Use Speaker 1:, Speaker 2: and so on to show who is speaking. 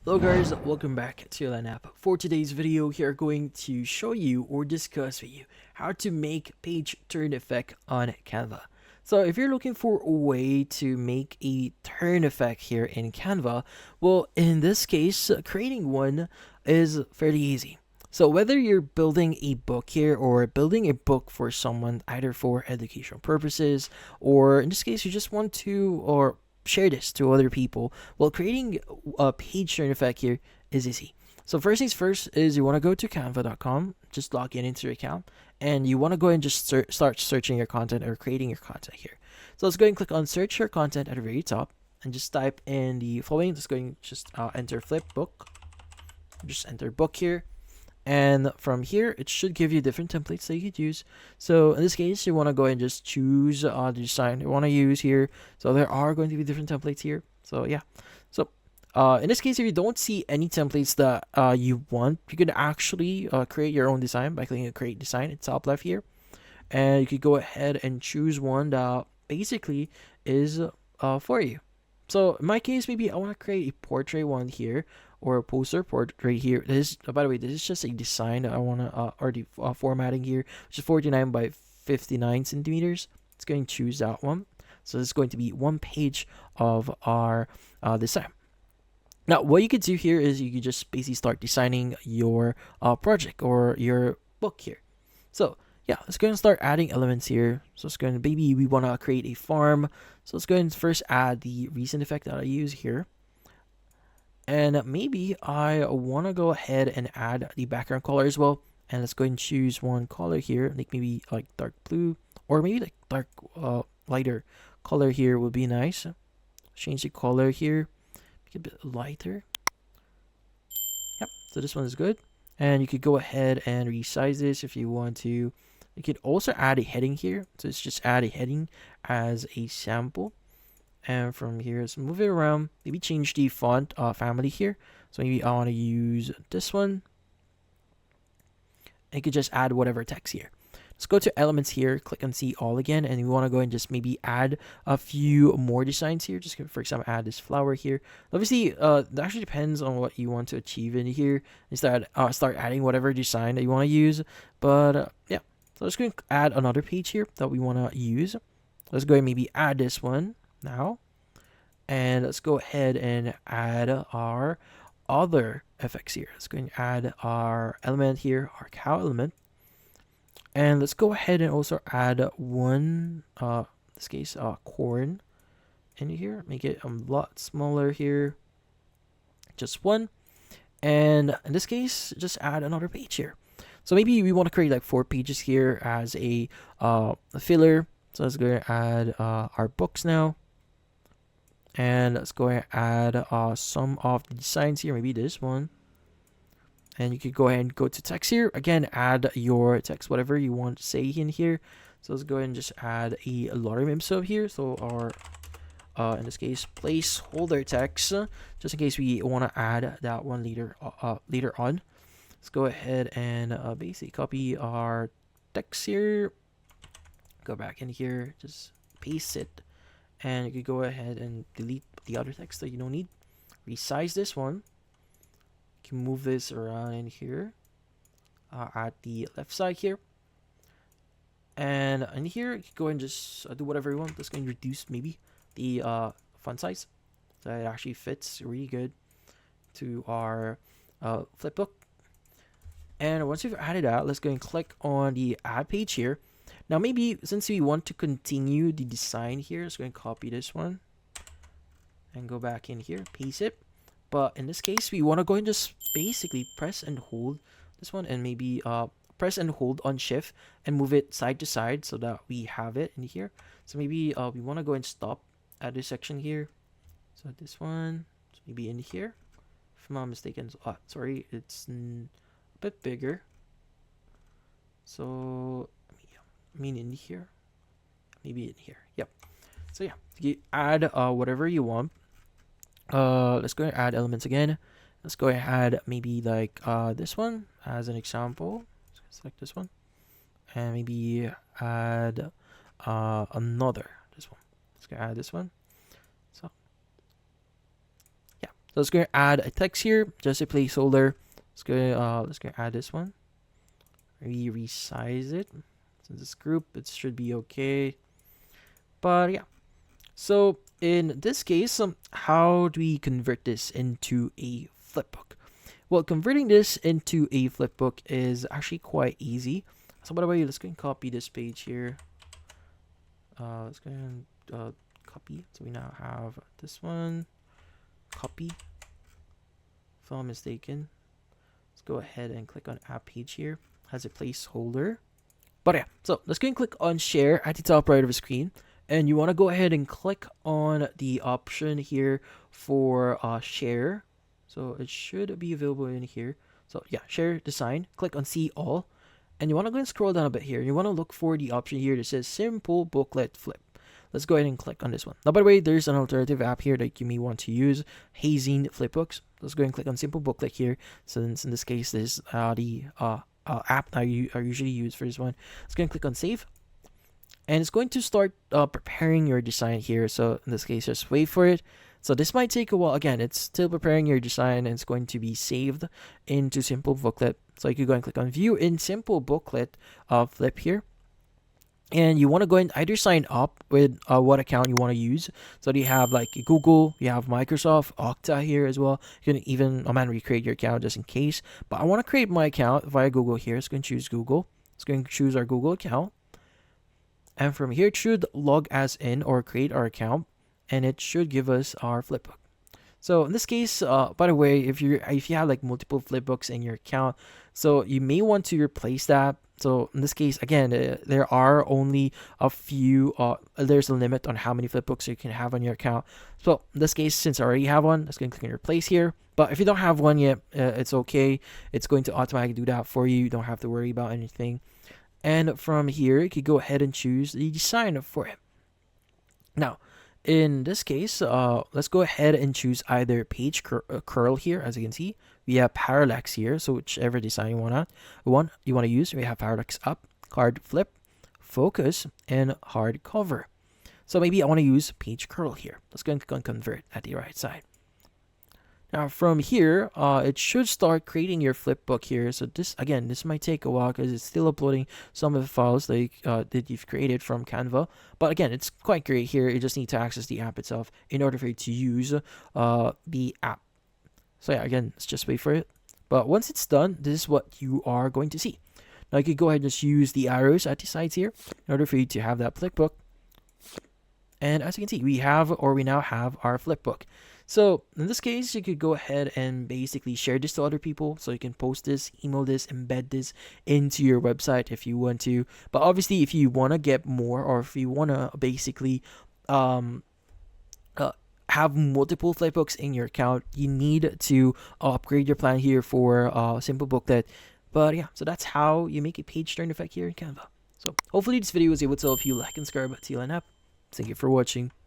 Speaker 1: Hello guys, welcome back to Line App. For today's video, we are going to show you or discuss with you how to make page turn effect on Canva. So if you're looking for a way to make a turn effect here in Canva, well, in this case, creating one is fairly easy. So whether you're building a book here or building a book for someone either for educational purposes or in this case you just want to or share this to other people, well, creating a page turn effect here is easy. So first things first is you want to go to canva.com, just log in into your account, and you want to go and just start searching your content or creating your content here. So let's go and click on search your content at the very top and just type in the following. Let's go and just enter flipbook. Just enter book here. And from here, it should give you different templates that you could use. So in this case, you want to go and just choose the design you want to use here. So there are going to be different templates here. So yeah. So in this case, if you don't see any templates that you want, you can actually create your own design by clicking on create design at top left here. And you could go ahead and choose one that basically is for you. So in my case, maybe I want to create a portrait one here or a poster portrait here. This is, by the way, this is just a design that I want to already formatting here, which is 49 by 59 centimeters. It's going to choose that one. So this is going to be one page of our design. Now, what you could do here is you could just basically start designing your project or your book here. So yeah, let's go and start adding elements here. So let's go and maybe we want to create a farm. So let's go and first add the recent effect that I use here. And maybe I want to go ahead and add the background color as well. And let's go and choose one color here, like maybe like dark blue or maybe like dark lighter color here would be nice. Change the color here, make it a bit lighter. Yep, so this one is good. And you could go ahead and resize this if you want to. You could also add a heading here. So let's just add a heading as a sample. And from here, let's move it around. Maybe change the font family here. So maybe I want to use this one. And you could just add whatever text here. Let's go to elements here, click on see all again, and we want to go and just maybe add a few more designs here. Just for example, add this flower here. Obviously, that actually depends on what you want to achieve in here. Instead, start adding whatever design that you want to use. But yeah, so let's go and add another page here that we want to use. Let's go and maybe add this one now, and let's go ahead and add our other effects here. Let's go and add our element here, our cow element. And let's go ahead and also add one, in this case, corn in here. Make it a lot smaller here. Just one. And in this case, just add another page here. So maybe we want to create like 4 pages here as a filler. So let's go and add our books now. And let's go ahead and add some of the designs here. Maybe this one. And you could go ahead and go to text here. Again, add your text, whatever you want to say in here. So let's go ahead and just add a lorem ipsum here. So our, in this case, placeholder text, just in case we want to add that one later on. Let's go ahead and basically copy our text here. Go back in here, just paste it. And you could go ahead and delete the other text that you don't need. Resize this one. Can move this around in here at the left side here, and in here you can go and just do whatever you want. Let's go and reduce maybe the font size so it actually fits really good to our flipbook. And once you've added that, let's go and click on the add page here. Now maybe since we want to continue the design here, let's go and copy this one and go back in here, paste it. But in this case, we want to go and just basically press and hold this one and maybe press and hold on shift and move it side to side so that we have it in here. So maybe we want to go and stop at this section here. So this one, so maybe in here, if I'm not mistaken. Sorry, it's a bit bigger. So, I mean in here, maybe in here. Yep. So yeah, you add whatever you want. Let's go and add elements again. Let's go and add maybe like this one as an example. Select this one and maybe add another this one. Let's go add this one. So yeah, So let's go add a text here, just a placeholder. Let's go add this one. We resize it. Since this group, it should be okay. But yeah. So in this case, how do we convert this into a flipbook? Well, converting this into a flipbook is actually quite easy. So by the way, let's go and copy this page here. Let's go and copy. So we now have this one. Copy. If I'm mistaken. Let's go ahead and click on app page here. Has a placeholder. But yeah, so let's go and click on share at the top right of the screen. And you want to go ahead and click on the option here for share. So it should be available in here. So yeah, share design. Click on see all. And you want to go and scroll down a bit here. You want to look for the option here that says simple booklet flip. Let's go ahead and click on this one. Now, by the way, there's an alternative app here that you may want to use, Hazing Flipbooks. Let's go and click on simple booklet here. Since in this case, this is the app I usually use for this one. Let's go and click on save. And it's going to start preparing your design here. So in this case, just wait for it. So this might take a while. Again, it's still preparing your design and it's going to be saved into simple booklet. So you can go and click on view in simple booklet flip here. And you want to go and either sign up with what account you want to use. So you have like Google, you have Microsoft, Okta here as well. You can even manually create your account just in case. But I want to create my account via Google here. Let's go and choose Google. Let's go and choose our Google account. And from here, it should log as in or create our account. And it should give us our flipbook. So in this case, by the way, if you have like multiple flipbooks in your account, so you may want to replace that. So in this case, again, there are only a few. There's a limit on how many flipbooks you can have on your account. So in this case, since I already have one, let's go and click on replace here. But if you don't have one yet, it's okay. It's going to automatically do that for you. You don't have to worry about anything. And from here, you can go ahead and choose the design for it. Now, in this case, let's go ahead and choose either page curl here. As you can see, we have parallax here. So whichever design you want to use, we have parallax up, card flip, focus, and hardcover. So maybe I want to use page curl here. Let's go and click on convert at the right side. Now from here, it should start creating your flipbook here. So this might take a while because it's still uploading some of the files that you've created from Canva. But again, it's quite great here. You just need to access the app itself in order for you to use the app. So yeah, again, let's just wait for it. But once it's done, this is what you are going to see. Now you can go ahead and just use the arrows at the sides here in order for you to have that flipbook. And as you can see, we now have our flipbook. So in this case, you could go ahead and basically share this to other people. So you can post this, email this, embed this into your website if you want to. But obviously, if you want to get more, or if you want to basically have multiple flipbooks in your account, you need to upgrade your plan here for simple booklet. But yeah, so that's how you make a page turn effect here in Canva. So hopefully this video was able to help you like and subscribe to LN app. Thank you for watching.